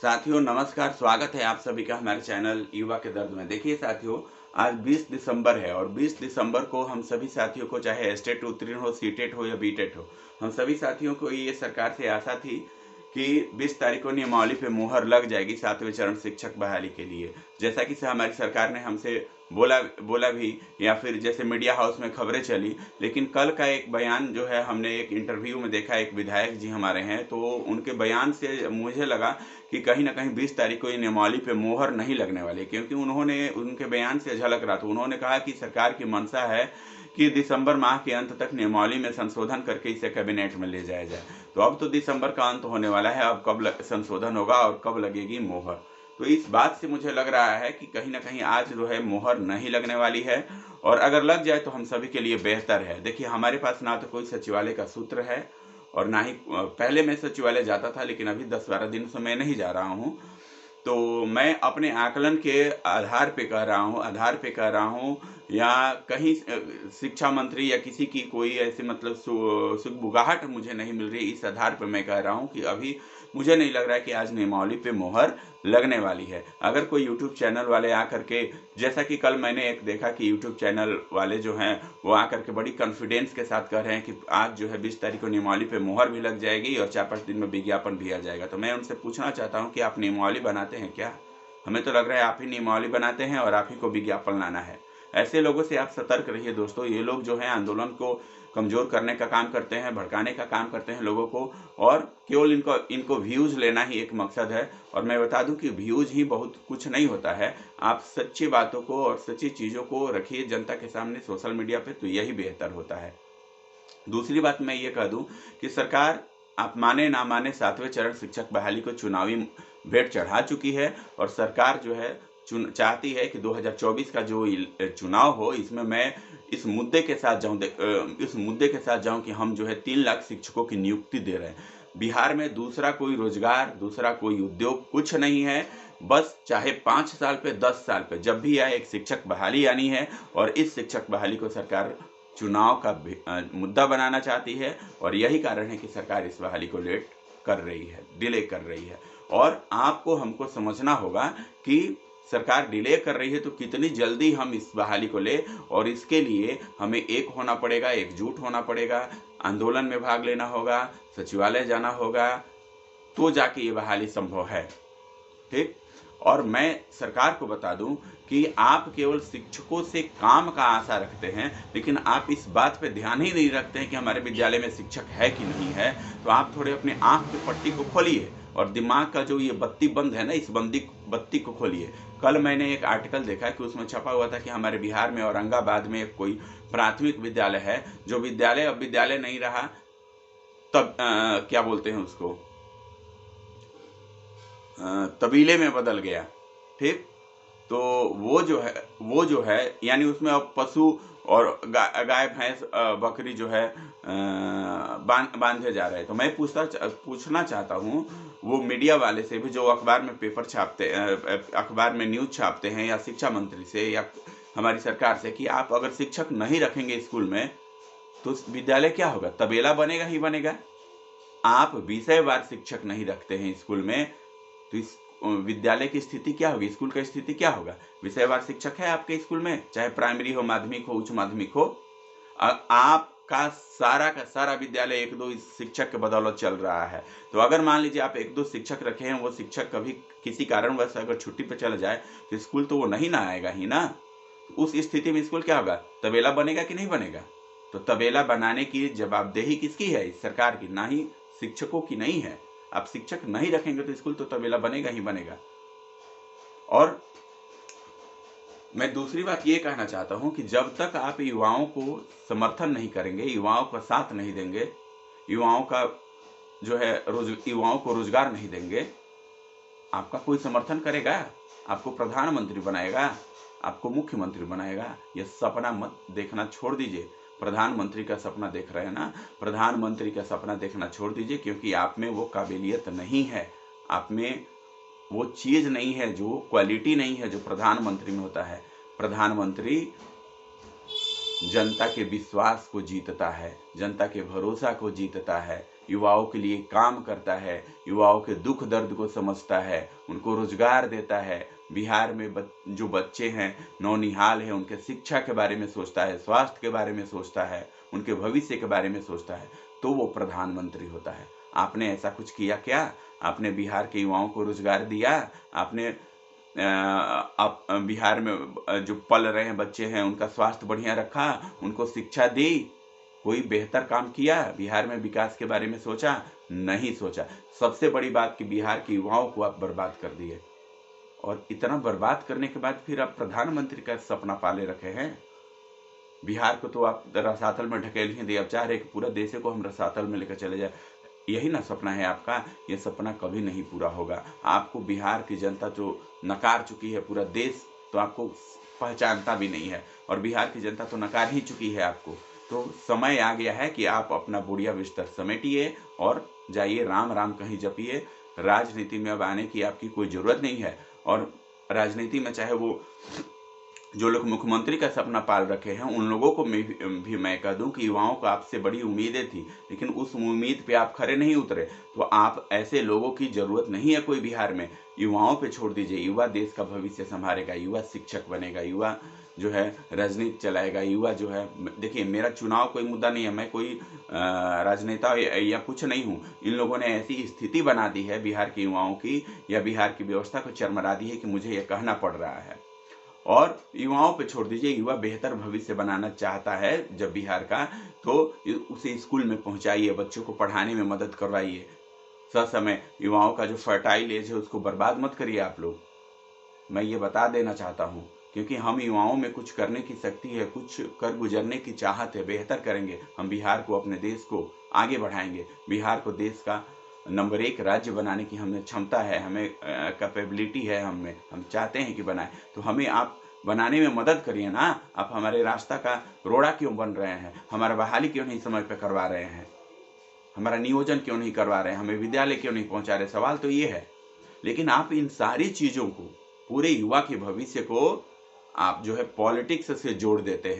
साथियों नमस्कार, स्वागत है आप सभी का हमारे चैनल युवा के दर्द में। देखिए साथियों, आज 20 दिसंबर है और 20 दिसंबर को हम सभी साथियों को, चाहे एस्टेट उत्तीर्ण हो, सीटेट हो या बीटेट हो, हम सभी साथियों को ये सरकार से आशा थी कि 20 तारीख को नियमावली पे मुहर लग जाएगी 7वें चरण शिक्षक बहाली के लिए। जैसा कि हमारी सरकार ने हमसे बोला भी, या फिर जैसे मीडिया हाउस में खबरें चली, लेकिन कल का एक बयान जो है हमने एक इंटरव्यू में देखा, एक विधायक जी हमारे हैं, तो उनके बयान से मुझे लगा कि कहीं ना कहीं 20 तारीख को ये नियमावली पे मुहर नहीं लगने वाली, क्योंकि उनके बयान से झलक रहा था। उन्होंने कहा कि सरकार की मंशा है कि दिसंबर माह के अंत तक नियमावली में संशोधन करके इसे कैबिनेट में ले जाया जाए। तो अब तो दिसंबर का अंत होने वाला है, अब कब संशोधन होगा और कब लगेगी मोहर। तो इस बात से मुझे लग रहा है कि कहीं ना कहीं आज जो है मोहर नहीं लगने वाली है, और अगर लग जाए तो हम सभी के लिए बेहतर है। देखिए, हमारे पास ना तो कोई सचिवालय का सूत्र है और ना ही पहले मैं सचिवालय जाता था, लेकिन अभी 10-12 दिन से मैं नहीं जा रहा हूँ। तो मैं अपने आकलन के आधार पे कह रहा हूँ, या कहीं शिक्षा मंत्री या किसी की कोई ऐसी मतलब सुगबुगाहट मुझे नहीं मिल रही, इस आधार पे मैं कह रहा हूँ कि अभी मुझे नहीं लग रहा है कि आज नियमावली पे मुहर लगने वाली है। अगर कोई यूट्यूब चैनल वाले आकर के, जैसा कि कल मैंने एक देखा कि यूट्यूब चैनल वाले जो हैं वो आकर के बड़ी कॉन्फिडेंस के साथ कह रहे हैं कि आज जो है 20 तारीख को नियमावली पे मुहर भी लग जाएगी और 4-5 दिन में विज्ञापन भी आ जाएगा। तो मैं उनसे पूछना चाहता हूँ कि आप नियमावली बनाते हैं क्या? हमें तो लग रहा है आप ही नियमावली बनाते हैं और आप ही को विज्ञापन लाना है। ऐसे लोगों से आप सतर्क रहिए दोस्तों। ये लोग जो है आंदोलन को कमजोर करने का काम करते हैं, भड़काने का काम करते हैं लोगों को, और केवल इनको व्यूज लेना ही एक मकसद है। और मैं बता दूं कि व्यूज ही बहुत कुछ नहीं होता है। आप सच्ची बातों को और सच्ची चीजों को रखिए जनता के सामने सोशल मीडिया पे, तो यही बेहतर होता है। दूसरी बात मैं ये कह दूं कि सरकार, आप माने ना माने, 7वें चरण शिक्षक बहाली को चुनावी भेंट चढ़ा चुकी है, और सरकार जो है चाहती है कि 2024 का जो चुनाव हो, इसमें मैं इस मुद्दे के साथ जाऊं कि हम जो है 3 लाख शिक्षकों की नियुक्ति दे रहे हैं। बिहार में दूसरा कोई रोजगार, दूसरा कोई उद्योग कुछ नहीं है। बस चाहे 5 साल पे, 10 साल पे, जब भी आए एक शिक्षक बहाली आनी है, और इस शिक्षक बहाली को सरकार चुनाव का मुद्दा बनाना चाहती है, और यही कारण है कि सरकार इस बहाली को डिले कर रही है। और आपको हमको समझना होगा कि सरकार डिले कर रही है तो कितनी जल्दी हम इस बहाली को ले, और इसके लिए हमें एक होना पड़ेगा, एकजुट होना पड़ेगा, आंदोलन में भाग लेना होगा, सचिवालय जाना होगा, तो जाके ये बहाली संभव है। ठीक। और मैं सरकार को बता दूं कि आप केवल शिक्षकों से काम का आशा रखते हैं, लेकिन आप इस बात पे ध्यान ही नहीं रखते हैं कि हमारे विद्यालय में शिक्षक है कि नहीं है। तो आप थोड़े अपने आंख की पट्टी को खोलिए, और दिमाग का जो ये बत्ती बंद है ना, इस बत्ती को खोलिए। कल मैंने एक आर्टिकल देखा कि उसमें छपा हुआ था कि हमारे बिहार में औरंगाबाद में कोई प्राथमिक विद्यालय है, जो विद्यालय अब विद्यालय नहीं रहा, तब क्या बोलते हैं उसको, तबीले में बदल गया। ठीक। तो वो जो है यानी उसमें अब पशु और गाय भैंस बकरी जो है बांधे जा रहे हैं। तो मैं पूछना चाहता हूँ वो मीडिया वाले से भी, जो अखबार में पेपर छापते, अखबार में न्यूज छापते हैं, या शिक्षा मंत्री से या हमारी सरकार से, कि आप अगर शिक्षक नहीं रखेंगे स्कूल में तो विद्यालय क्या होगा? तबेला बनेगा ही बनेगा। आप विषयवार शिक्षक नहीं रखते हैं स्कूल में, तो इस विद्यालय की स्थिति क्या होगी, स्कूल की स्थिति क्या होगा? विषयवार शिक्षक है आपके स्कूल में, चाहे प्राइमरी हो, माध्यमिक हो, उच्च माध्यमिक हो, आपका सारा का सारा विद्यालय 1-2 शिक्षक के बदौलत चल रहा है। तो अगर मान लीजिए आप 1-2 शिक्षक रखे हैं, वो शिक्षक कभी किसी कारणवश अगर छुट्टी पे चला जाए तो स्कूल तो वो नहीं ना आएगा ही ना। उस स्थिति में स्कूल क्या होगा? तबेला बनेगा कि नहीं बनेगा? तो तबेला बनाने की जवाबदेही किसकी है? इस सरकार की, ना ही शिक्षकों की नहीं है। आप शिक्षक नहीं रखेंगे तो स्कूल तो तबेला बनेगा ही बनेगा। और मैं दूसरी बात ये कहना चाहता हूं कि जब तक आप युवाओं को समर्थन नहीं करेंगे, युवाओं का साथ नहीं देंगे, युवाओं को रोजगार नहीं देंगे, आपका कोई समर्थन करेगा? आपको प्रधानमंत्री बनाएगा? आपको मुख्यमंत्री बनाएगा? यह सपना मत देखना छोड़ दीजिए। प्रधानमंत्री का सपना देख रहे हैं ना, प्रधानमंत्री का सपना देखना छोड़ दीजिए, क्योंकि आप में वो काबिलियत नहीं है, आप में वो चीज नहीं है, जो क्वालिटी नहीं है जो प्रधानमंत्री में होता है। प्रधानमंत्री जनता के विश्वास को जीतता है, जनता के भरोसा को जीतता है, युवाओं के लिए काम करता है, युवाओं के दुख दर्द को समझता है, उनको रोजगार देता है। बिहार में जो बच्चे हैं, नौनिहाल है, उनके शिक्षा के बारे में सोचता है, स्वास्थ्य के बारे में सोचता है, उनके भविष्य के बारे में सोचता है, तो वो प्रधानमंत्री होता है। आपने ऐसा कुछ किया क्या? आपने बिहार के युवाओं को रोजगार दिया? आपने आप बिहार में जो पल रहे हैं बच्चे हैं, उनका स्वास्थ्य बढ़िया रखा, उनको शिक्षा दी? कोई बेहतर काम किया? बिहार में विकास के बारे में सोचा? नहीं सोचा। सबसे बड़ी बात कि बिहार के युवाओं को आप बर्बाद कर दिए, और इतना बर्बाद करने के बाद फिर आप प्रधानमंत्री का सपना पाले रखे हैं। बिहार को तो आप रसातल में ढकेल ही दिए, अब चाह रहे कि पूरा देश को हम रसातल में लेकर चले जाए। यही ना सपना है आपका? ये सपना कभी नहीं पूरा होगा। आपको बिहार की जनता तो नकार चुकी है, पूरा देश तो आपको पहचानता भी नहीं है, और बिहार की जनता तो नकार ही चुकी है आपको। तो समय आ गया है कि आप अपना बोरिया बिस्तर समेटिए और जाइए, राम राम कहीं जपिए। राजनीति में अब आने की आपकी कोई जरूरत नहीं है। और राजनीति में चाहे वो जो लोग मुख्यमंत्री का सपना पाल रखे हैं, उन लोगों को भी मैं कह दूं कि युवाओं को आपसे बड़ी उम्मीदें थी, लेकिन उस उम्मीद पे आप खरे नहीं उतरे। तो आप ऐसे लोगों की जरूरत नहीं है कोई बिहार में। युवाओं पे छोड़ दीजिए। युवा देश का भविष्य संभालेगा, युवा शिक्षक बनेगा, युवा जो है राजनीति चलाएगा, युवा जो है, देखिए मेरा चुनाव कोई मुद्दा नहीं है, मैं कोई राजनेता या कुछ नहीं हूँ। इन लोगों ने ऐसी स्थिति बना दी है बिहार के युवाओं की, या बिहार की व्यवस्था को चरमरा दी है कि मुझे यह कहना पड़ रहा है। और युवाओं पे छोड़ दीजिए। युवा बेहतर भविष्य बनाना चाहता है जब बिहार का, तो उसे स्कूल में पहुंचाइए, बच्चों को पढ़ाने में मदद करवाइए ससमय। युवाओं का जो फर्टाइल एज है उसको बर्बाद मत करिए आप लोग। मैं ये बता देना चाहता हूँ, क्योंकि हम युवाओं में कुछ करने की शक्ति है, कुछ कर गुजरने की चाहत है, बेहतर करेंगे। हम बिहार को, अपने देश को आगे बढ़ाएंगे। बिहार को देश का नंबर 1 राज्य बनाने की हमें क्षमता है, हमें कैपेबिलिटी है, हम चाहते हैं कि बनाए। तो हमें आप बनाने में मदद करिए ना। आप हमारे रास्ता का रोड़ा क्यों बन रहे हैं? हमारा बहाली क्यों नहीं समय पर करवा रहे हैं? हमारा नियोजन क्यों नहीं करवा रहे हैं? हमें विद्यालय क्यों नहीं पहुंचा रहे? सवाल तो ये है। लेकिन आप इन सारी चीजों को, पूरे युवा के भविष्य को आप जो है पॉलिटिक्स से जोड़ देते हैं।